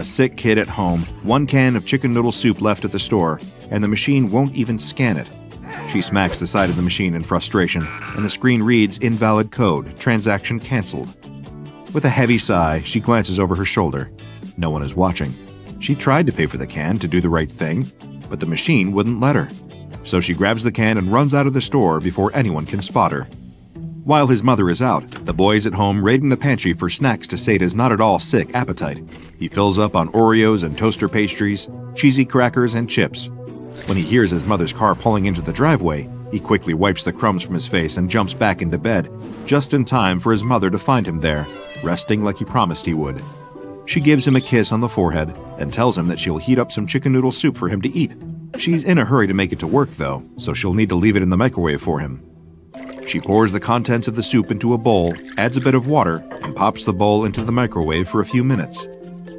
A sick kid at home, one can of chicken noodle soup left at the store, and the machine won't even scan it. She smacks the side of the machine in frustration, and the screen reads invalid code, transaction canceled. With a heavy sigh, she glances over her shoulder. No one is watching. She tried to pay for the can to do the right thing, but the machine wouldn't let her. So she grabs the can and runs out of the store before anyone can spot her. While his mother is out, the boy is at home raiding the pantry for snacks to sate his not at all sick appetite. He fills up on Oreos and toaster pastries, cheesy crackers, and chips. When he hears his mother's car pulling into the driveway, he quickly wipes the crumbs from his face and jumps back into bed, just in time for his mother to find him there, resting like he promised he would. She gives him a kiss on the forehead and tells him that she'll heat up some chicken noodle soup for him to eat. She's in a hurry to make it to work, though, so she'll need to leave it in the microwave for him. She pours the contents of the soup into a bowl, adds a bit of water, and pops the bowl into the microwave for a few minutes.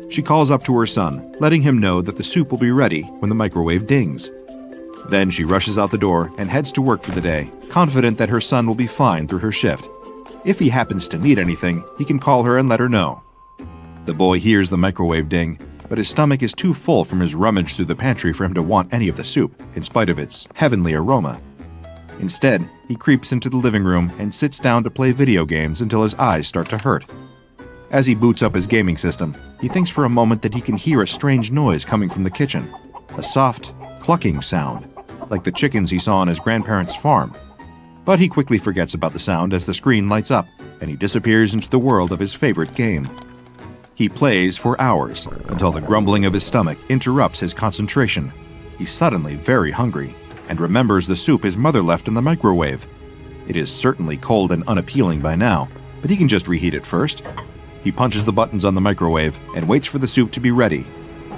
She calls up to her son, letting him know that the soup will be ready when the microwave dings. Then she rushes out the door and heads to work for the day, confident that her son will be fine through her shift. If he happens to need anything, he can call her and let her know. The boy hears the microwave ding, but his stomach is too full from his rummage through the pantry for him to want any of the soup, in spite of its heavenly aroma. Instead, he creeps into the living room and sits down to play video games until his eyes start to hurt. As he boots up his gaming system, he thinks for a moment that he can hear a strange noise coming from the kitchen, a soft, clucking sound, like the chickens he saw on his grandparents' farm. But he quickly forgets about the sound as the screen lights up, and he disappears into the world of his favorite game. He plays for hours, until the grumbling of his stomach interrupts his concentration. He's suddenly very hungry, and remembers the soup his mother left in the microwave. It is certainly cold and unappealing by now, but he can just reheat it first. He punches the buttons on the microwave and waits for the soup to be ready.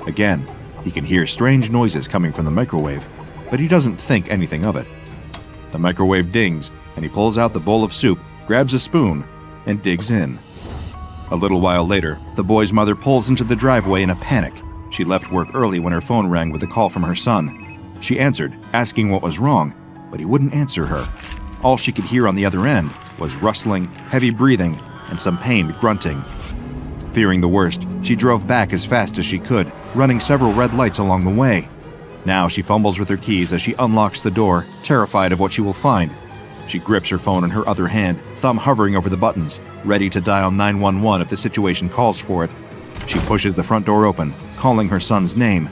Again, he can hear strange noises coming from the microwave, but he doesn't think anything of it. The microwave dings, and he pulls out the bowl of soup, grabs a spoon, and digs in. A little while later, the boy's mother pulls into the driveway in a panic. She left work early when her phone rang with a call from her son. She answered, asking what was wrong, but he wouldn't answer her. All she could hear on the other end was rustling, heavy breathing, and some pained grunting. Fearing the worst, she drove back as fast as she could, running several red lights along the way. Now she fumbles with her keys as she unlocks the door, terrified of what she will find. She grips her phone in her other hand, thumb hovering over the buttons, ready to dial 911 if the situation calls for it. She pushes the front door open, calling her son's name,